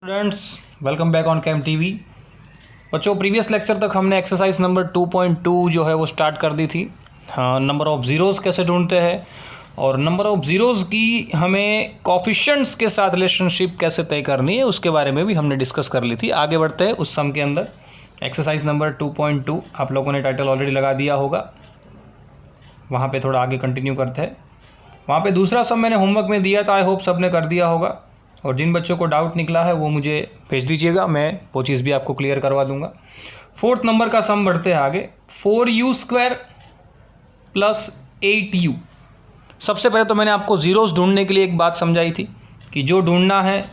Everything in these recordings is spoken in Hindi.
Students, welcome back on cam TV. बच्चों, प्रीवियस लेक्चर तक हमने एक्सरसाइज नंबर 2.2 जो है वो स्टार्ट कर दी थी। हाँ, नंबर ऑफ ज़ीरोज़ कैसे ढूंढते हैं और नंबर ऑफ ज़ीरोज़ की हमें कोफिशिएंट्स के साथ रिलेशनशिप कैसे तय करनी है उसके बारे में भी हमने डिस्कस कर ली थी। आगे बढ़ते हैं उस सम के अंदर। एक्सरसाइज नंबर 2.2 आप लोगों ने टाइटल ऑलरेडी लगा दिया होगा, वहाँ पे थोड़ा आगे कंटिन्यू करते हैं। वहाँ पे दूसरा सम मैंने होमवर्क में दिया था, आई होप सब ने कर दिया होगा। और जिन बच्चों को डाउट निकला है वो मुझे भेज दीजिएगा, मैं वो चीज़ भी आपको क्लियर करवा दूंगा। 4th नंबर का सम बढ़ते हैं आगे। 4u² plus 8u। सबसे पहले तो मैंने आपको ज़ीरोज़ ढूंढने के लिए एक बात समझाई थी कि जो ढूंढना है,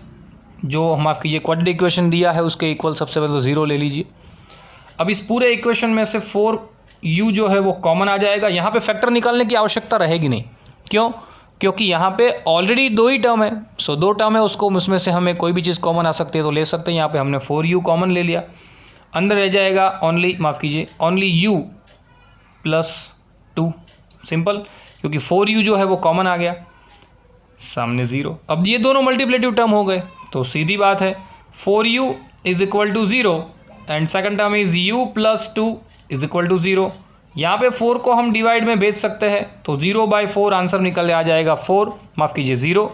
जो हम माफ़ कीजिए क्वाड्रेटिक इक्वेशन दिया है उसके इक्वल सबसे पहले तो 0 ले लीजिए। अब इस पूरे इक्वेशन में से 4u जो है वो कॉमन आ जाएगा। यहाँ पे फैक्टर निकालने की आवश्यकता रहेगी नहीं। क्यों? क्योंकि यहाँ पे ऑलरेडी 2 ही टर्म है। सो 2 टर्म है, उसको उसमें से हमें कोई भी चीज़ कॉमन आ सकती है तो ले सकते हैं। यहाँ पे हमने 4u कॉमन ले लिया, अंदर रह जाएगा ओनली u प्लस 2। सिंपल, क्योंकि 4u जो है वो कॉमन आ गया, सामने 0। अब ये दोनों मल्टीप्लेटिव टर्म हो गए तो सीधी बात है 4u is equal to 0 and second term is u plus 2 is equal to 0। यहाँ पे 4 को हम डिवाइड में भेज सकते हैं तो 0/4 आंसर निकल आ जाएगा 4, माफ़ कीजिए 0,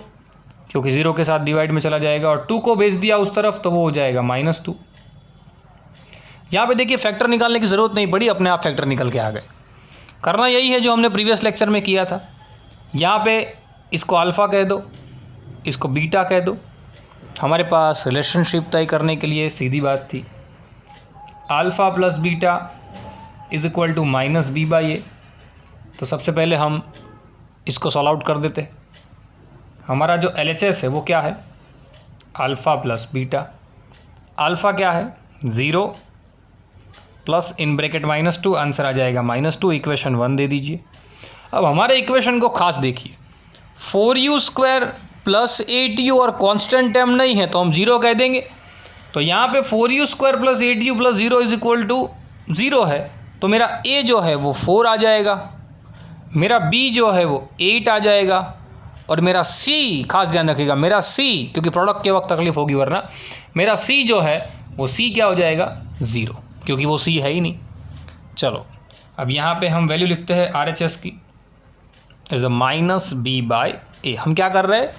क्योंकि 0 के साथ डिवाइड में चला जाएगा। और 2 को भेज दिया उस तरफ तो वो हो जाएगा -2। यहाँ पे देखिए फैक्टर निकालने की ज़रूरत नहीं पड़ी, अपने आप फैक्टर निकल के आ गए। करना यही है जो हमने प्रीवियस लेक्चर में किया था। यहाँ पे इसको अल्फ़ा कह दो, इसको बीटा कह दो। हमारे पास रिलेशनशिप तय करने के लिए सीधी बात थी, alpha plus beta is equal to -b/a। तो सबसे पहले हम इसको सॉल्व आउट कर देते। हमारा जो LHS है वो क्या है, अल्फ़ा प्लस बीटा। अल्फ़ा क्या है 0 प्लस इन ब्रैकेट -2, आंसर आ जाएगा -2। इक्वेशन 1 दे दीजिए। अब हमारे इक्वेशन को खास देखिए, 4u² प्लस 8u और कांस्टेंट टर्म नहीं है तो हम 0 कह देंगे। तो यहाँ पे 4u² plus 8u plus 0 is equal to 0 है, तो मेरा a जो है वो 4 आ जाएगा, मेरा b जो है वो 8 आ जाएगा और मेरा c, खास ध्यान रखिएगा, मेरा c, क्योंकि प्रोडक्ट के वक्त तकलीफ होगी वरना, मेरा c जो है वो c क्या हो जाएगा 0, क्योंकि वो c है ही नहीं। चलो अब यहाँ पे हम वैल्यू लिखते हैं RHS की, इज -b/a। हम क्या कर रहे हैं,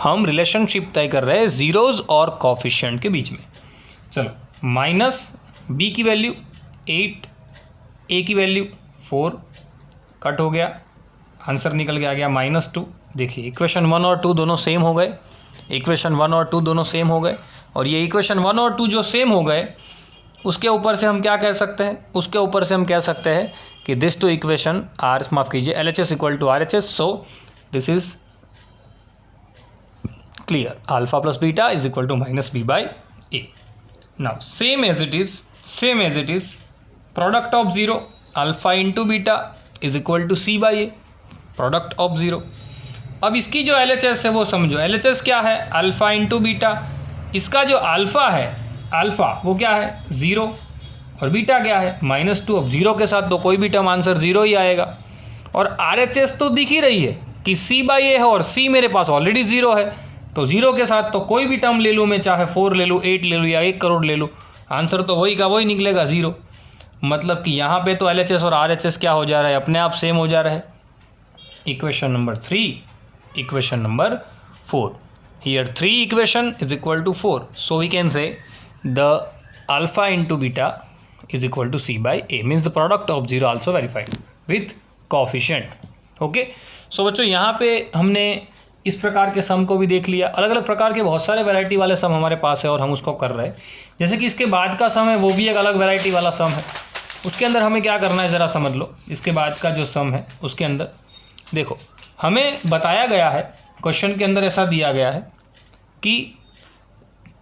हम रिलेशनशिप तय कर रहे हैं ज़ीरोज़ और कोफिशिएंट के बीच में। चलो, -b की वैल्यू 8, a की वैल्यू 4, कट हो गया, आंसर निकल के आ गया -2। देखिए इक्वेशन 1 और 2 दोनों सेम हो गए, इक्वेशन 1 और 2 दोनों सेम हो गए। और ये इक्वेशन 1 और 2 जो सेम हो गए उसके ऊपर से हम क्या कह सकते हैं, उसके ऊपर से हम कह सकते हैं कि दिस टू इक्वेशन आर, माफ़ कीजिए, LHS equal to RHS। So this is clear, alpha plus beta is equal to -b/a। Now same as it is product of 0 alpha into beta is equal to c/a, product of 0। अब इसकी जो LHS है वो समझो, LHS क्या है, अल्फ़ा इंटू बीटा। इसका जो अल्फ़ा है, अल्फ़ा वो क्या है 0 और बीटा क्या है -2। अब 0 के साथ तो कोई भी टर्म आंसर 0 ही आएगा। और RHS तो दिख ही रही है कि c/a है और c मेरे पास ऑलरेडी 0 है, तो 0 के साथ तो कोई भी टर्म ले लूँ मैं, चाहे 4 ले लूँ, 8 ले लूँ या 1 करोड़ ले लूँ, आंसर तो वही का वही निकलेगा 0। मतलब कि यहाँ पे तो LHS और RHS क्या हो जा रहा है, अपने आप सेम हो जा रहा है। Equation number 3, equation number 4, here 3 equation is equal to 4। So we can say the alpha into beta is equal to c/a, means the product of 0 also verified with coefficient. Okay, so बच्चों यहाँ पे हमने इस प्रकार के सम को भी देख लिया। अलग अलग प्रकार के बहुत सारे वैरायटी वाले सम हमारे पास है और हम उसको कर रहे हैं। जैसे कि इसके बाद का सम है वो भी एक अलग वैरायटी वाला सम है। उसके अंदर हमें क्या करना है ज़रा समझ लो। इसके बाद का जो सम है उसके अंदर देखो, हमें बताया गया है, क्वेश्चन के अंदर ऐसा दिया गया है कि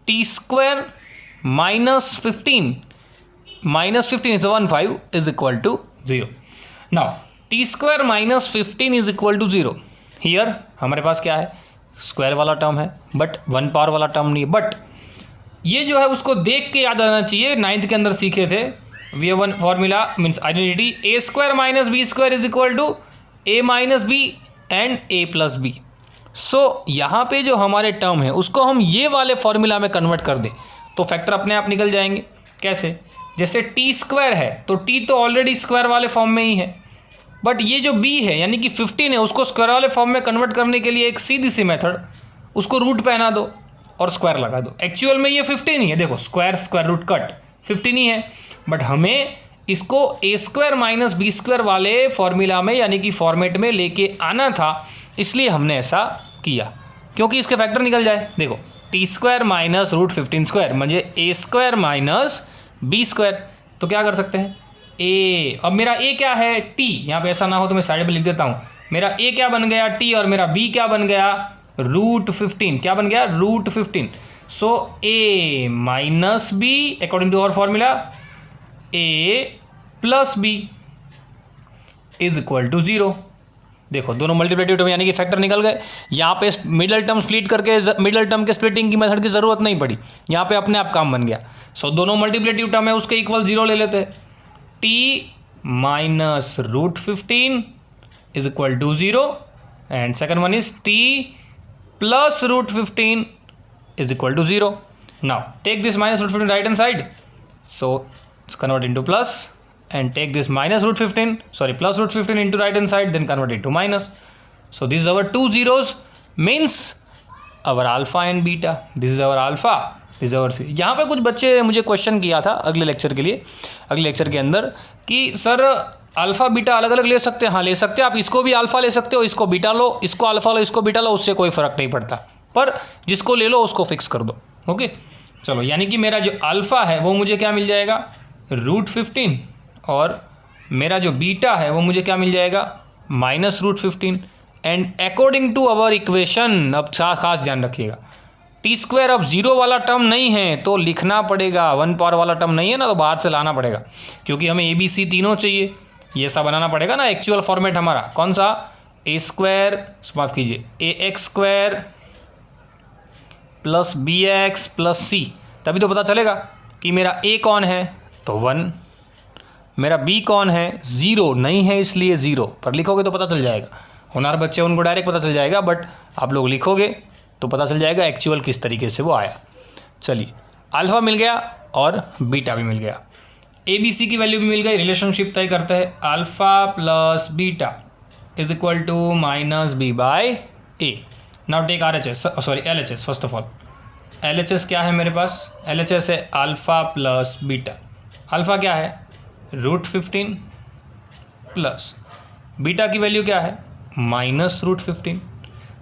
t² -15 is 15 is equal to 0। Now t² -15 is equal to 0। Here हमारे पास क्या है, स्क्वायर वाला टर्म है बट 1 पावर वाला टर्म नहीं है। बट ये जो है उसको देख के याद आना चाहिए, 9th के अंदर सीखे थे we have one formula means identity, a² - b² is equal to a - b and a + b। So यहाँ पे जो हमारे टर्म है उसको हम ये वाले फॉर्मूला में कन्वर्ट कर दें तो फैक्टर अपने आप निकल जाएंगे। कैसे? जैसे टी स्क्वायर है तो टी तो ऑलरेडी स्क्वायर वाले फॉर्म में ही है, बट ये जो बी है यानी कि 15 है उसको स्क्वायर वाले फॉर्म में कन्वर्ट करने के लिए एक सीधी सी मेथड, उसको रूट पहना दो और स्क्वायर लगा दो। एक्चुअल में ये 15 ही है, देखो स्क्वायर स्क्वायर रूट कट 15 ही है, बट हमें इसको ए स्क्वायर माइनस बी स्क्वायर वाले फॉर्मूला में यानी कि फॉर्मेट में लेके आना था, इसलिए हमने ऐसा किया क्योंकि इसके फैक्टर निकल जाए। देखो T square minus root 15 square म्हणजे A square minus B square, तो क्या कर सकते हैं ए। अब मेरा ए क्या है? टी। यहाँ पे ऐसा ना हो तो मैं साइड पे लिख देता हूँ। मेरा ए क्या बन गया? टी। और मेरा बी क्या बन गया? रूट 15। क्या बन गया? Root 15। So A minus B according to our formula A plus B is equal to 0। देखो दोनों मल्टीप्लिकेटिव टर्म यानी कि फैक्टर निकल गए। यहाँ पे मिडल टर्म स्प्लिट करके मिडल टर्म के स्प्लिटिंग की मेथड की ज़रूरत नहीं पड़ी, यहाँ पे अपने आप काम बन गया। सो दोनों मल्टीप्लिकेटिव टर्म है उसके इक्वल 0 ले लेते हैं। T minus root 15 is equal to 0 and second one is T plus root 15 is equal to 0। Now take this minus root 15 right hand side, so convert into plus and take this minus root 15, sorry plus root 15 into right hand side, then convert it to minus. So this is our two zeros means our alpha and beta. This is our alpha, this is our c. यहाँ पे कुछ बच्चे मुझे क्वेश्चन किया था अगले लेक्चर के लिए, अगले लेक्चर के अंदर कि सर अल्फ़ा बीटा अलग अलग ले सकते हैं। हाँ ले सकते हैं, आप इसको भी अल्फ़ा ले सकते हो, इसको बीटा लो, इसको अल्फ़ा लो, इसको बीटा लो, उससे कोई फ़र्क नहीं पड़ता, पर जिसको ले लो उसको फिक्स कर दो। ओके चलो, यानी कि मेरा जो अल्फ़ा है वो मुझे क्या मिल जाएगा? रूट 15, और मेरा जो बीटा है वो मुझे क्या मिल जाएगा? Minus root 15। And according to our equation, अब खास ध्यान रखिएगा, टी स्क्वायर अब 0 वाला टर्म नहीं है तो लिखना पड़ेगा, 1 पावर वाला टर्म नहीं है ना तो बाहर से लाना पड़ेगा, क्योंकि हमें ए बी सी तीनों चाहिए, ये सब बनाना पड़ेगा ना। एक्चुअल फॉर्मेट हमारा कौन सा? ए स्क्वायर, माफ़ कीजिए, A X square plus B X plus C, तभी तो पता चलेगा कि मेरा ए कौन है तो 1, मेरा बी कौन है? 0 नहीं है इसलिए 0, पर लिखोगे तो पता चल जाएगा। होनहार बच्चे उनको डायरेक्ट पता चल जाएगा, बट आप लोग लिखोगे तो पता चल जाएगा एक्चुअल किस तरीके से वो आया। चलिए अल्फ़ा मिल गया और बीटा भी मिल गया, ए बी सी की वैल्यू भी मिल गई, रिलेशनशिप तय करते हैं alpha plus beta is equal to minus B by A. Now take R H S, sorry L H S. First of all L H S क्या है मेरे पास? एल एच एस है अल्फ़ा प्लस बीटा। अल्फ़ा क्या है? रूट 15 प्लस बीटा की वैल्यू क्या है? Minus root 15।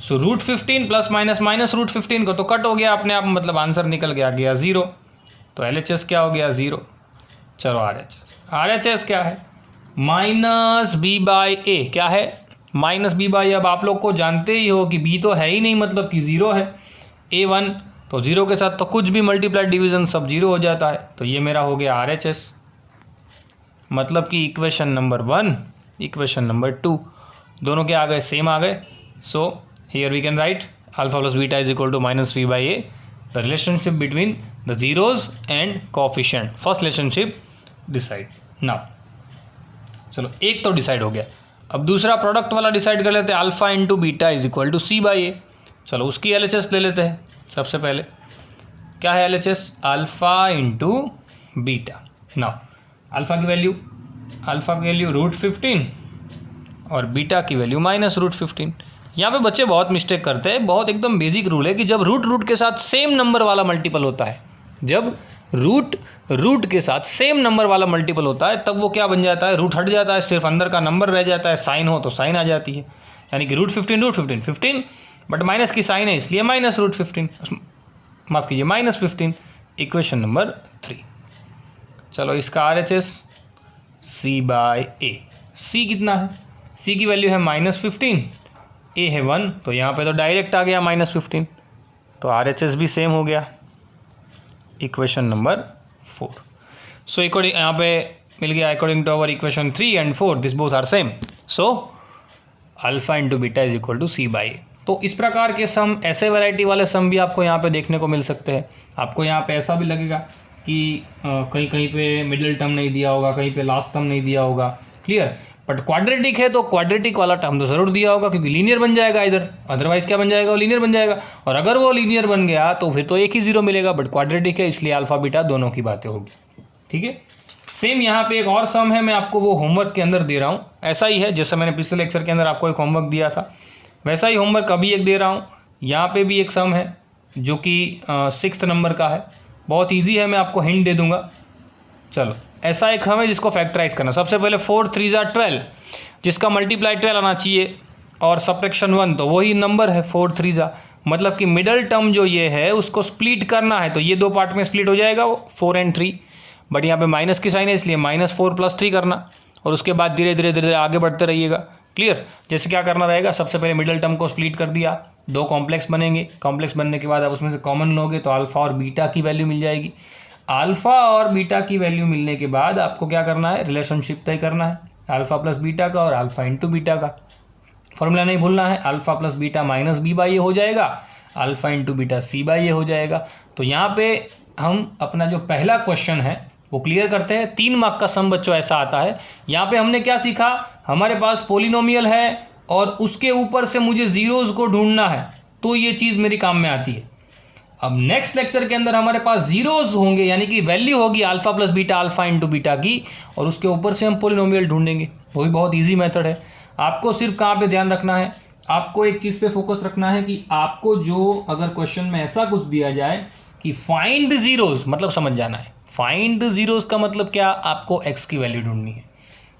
So root 15 plus minus minus root 15 को तो कट हो गया अपने आप, मतलब आंसर निकल गया 0। तो एल एच एस क्या हो गया? 0। चलो R H S, R H S क्या है? Minus B by A. क्या है? Minus B by. अब आप लोग को जानते ही हो कि बी तो है ही नहीं, मतलब कि 0 है। ए 1 तो 0 के साथ तो कुछ भी मल्टीप्लाई डिवीज़न सब 0 हो जाता है, तो ये मेरा हो गया आर एच एस। मतलब कि इक्वेशन नंबर 1, इक्वेशन नंबर 2 दोनों के आ गए? सेम आ गए। So here we can write alpha plus beta is equal to minus B by A, the relationship between the zeros and coefficient. First relationship decide. Now चलो एक तो डिसाइड हो गया, अब दूसरा प्रोडक्ट वाला डिसाइड कर लेते हैं। Alpha into beta is equal to C by A. चलो उसकी एल एच एस ले लेते हैं। सबसे पहले क्या है L H S? Alpha into beta. Now alpha की वैल्यू रूट 15 और बीटा की वैल्यू माइनस रूट 15। यहाँ पे बच्चे बहुत मिस्टेक करते हैं। बहुत एकदम बेसिक रूल है कि जब रूट के साथ सेम नंबर वाला मल्टीपल होता है, जब रूट के साथ सेम नंबर वाला मल्टीपल होता है तब वो क्या बन जाता है? रूट हट जाता है, सिर्फ अंदर का नंबर रह जाता है। साइन हो तो साइन आ जाती है, यानी कि रूट 15 बट माइनस की साइन है इसलिए माइनस रूट 15, माफ़ कीजिए माइनस 15। Equation number 3। चलो इसका R H S C by A. C कितना है? सी की वैल्यू है माइनस 15, ए है 1, तो यहाँ पे तो डायरेक्ट आ गया माइनस 15, तो आर एच एस भी सेम हो गया। Equation number 4। सो अकॉर्डिंग यहाँ पे मिल गया according to our equation 3 and 4 this both are same. So alpha into beta is equal to C by A. तो इस प्रकार के सम, ऐसे वैरायटी वाले सम भी आपको यहाँ पे देखने को मिल सकते हैं। आपको यहाँ पे ऐसा भी लगेगा कि कहीं कहीं पे मिडिल टर्म नहीं दिया होगा, कहीं पे लास्ट टर्म नहीं दिया होगा। क्लियर? बट क्वाड्रेटिक है तो क्वाड्रेटिक वाला टर्म तो ज़रूर दिया होगा, क्योंकि लीनियर बन जाएगा इधर, अदरवाइज क्या बन जाएगा, वो लीनियर बन जाएगा। और अगर वो लीनियर बन गया तो फिर तो एक ही जीरो मिलेगा, बट क्वाड्रेटिक है इसलिए अल्फा बीटा दोनों की बातें होगी। ठीक है, सेम यहाँ पे एक और सम है, मैं आपको वो होमवर्क के अंदर दे रहा हूँ। ऐसा ही है जैसा मैंने पिछले लेक्चर के अंदर आपको एक होमवर्क दिया था, वैसा ही होमवर्क अभी एक दे रहा हूँ। यहाँ पे भी एक सम है जो कि 6th नंबर का है, बहुत ईजी है, मैं आपको हिंट दे दूंगा। चलो, ऐसा एक सम है जिसको फैक्टराइज करना। सबसे पहले 4 3 12, जिसका मल्टीप्लाई 12 आना चाहिए, और सब्ट्रैक्शन 1, तो वही नंबर है 4 3, मतलब कि मिडल टर्म जो ये है उसको स्प्लिट करना है, तो ये 2 पार्ट में स्प्लिट हो जाएगा वो 4 और 3, बट यहाँ पे माइनस की साइन है इसलिए -4 + 3 करना, और उसके बाद धीरे धीरे धीरे आगे बढ़ते रहिएगा। क्लियर, जैसे क्या करना रहेगा, सबसे पहले मिडल टर्म को स्प्लिट कर दिया, 2 कॉम्प्लेक्स बनेंगे, कॉम्प्लेक्स बनने के बाद आप उसमें से कॉमन लोगे तो अल्फा और बीटा की वैल्यू मिल जाएगी। अल्फा और बीटा की वैल्यू मिलने के बाद आपको क्या करना है, रिलेशनशिप तय करना है अल्फा प्लस बीटा का और अल्फा इंटू बीटा का। फॉर्मूला नहीं भूलना है, alpha plus beta minus B by A हो जाएगा, alpha into beta C by A हो जाएगा। तो यहाँ पे हम अपना जो पहला क्वेश्चन है वो क्लियर करते हैं। 3 मार्क का सम बच्चों ऐसा आता है। यहाँ पे हमने क्या सीखा, हमारे पास पोलिनोमियल है और उसके ऊपर से मुझे जीरोज़ को ढूंढना है, तो ये चीज़ मेरी काम में आती है। अब नेक्स्ट लेक्चर के अंदर हमारे पास जीरोज़ होंगे, यानी कि वैल्यू होगी alpha plus beta alpha into beta की, और उसके ऊपर से हम पोलिनोमियल ढूंढेंगे। वो भी बहुत ईजी मेथड है। आपको सिर्फ कहाँ पे ध्यान रखना है, आपको एक चीज़ पे फोकस रखना है कि आपको जो अगर क्वेश्चन में ऐसा कुछ दिया जाए कि फाइंड जीरोज़, मतलब समझ जाना है फाइंड जीरोज़ का मतलब क्या, आपको एक्स की वैल्यू ढूंढनी है।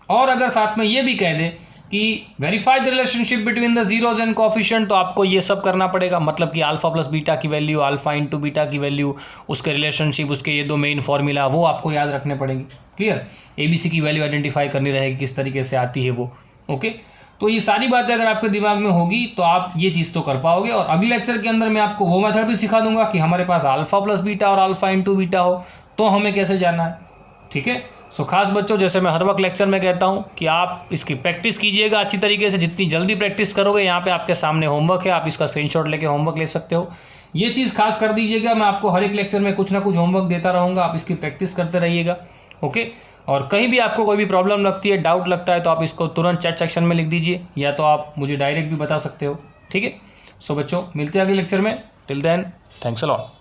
और अगर साथ में ये भी कह दे कि verify the relationship between the zeros and coefficient, तो आपको ये सब करना पड़ेगा। मतलब कि अल्फा प्लस बीटा की वैल्यू, अल्फा इंटू बीटा की वैल्यू, उसके रिलेशनशिप, उसके ये 2 मेन फॉर्मूला वो आपको याद रखने पड़ेंगे। क्लियर, ABC की वैल्यू आइडेंटिफाई करनी रहेगी, किस तरीके से आती है वो। ओके, तो ये सारी बातें अगर आपके दिमाग में होगी तो आप ये चीज़ तो कर पाओगे। और अगले लेक्चर के अंदर मैं आपको वो मेथड भी सिखा दूंगा कि हमारे पास अल्फा प्लस बीटा और अल्फा इंटू बीटा हो तो हमें कैसे जाना है। ठीक है, सो खास बच्चों, जैसे मैं हर वक्त लेक्चर में कहता हूँ कि आप इसकी प्रैक्टिस कीजिएगा अच्छी तरीके से। जितनी जल्दी प्रैक्टिस करोगे, यहाँ पे आपके सामने होमवर्क है, आप इसका स्क्रीनशॉट लेके होमवर्क ले सकते हो। ये चीज़ खास कर दीजिएगा, मैं आपको हर एक लेक्चर में कुछ ना कुछ होमवर्क देता रहूँगा, आप इसकी प्रैक्टिस करते रहिएगा। ओके, और कहीं भी आपको कोई भी प्रॉब्लम लगती है, डाउट लगता है, तो आप इसको तुरंत चैट सेक्शन में लिख दीजिए, या तो आप मुझे डायरेक्ट भी बता सकते हो। ठीक है, सो बच्चों, मिलते हैं अगले लेक्चर में। Till then, thanks a lot.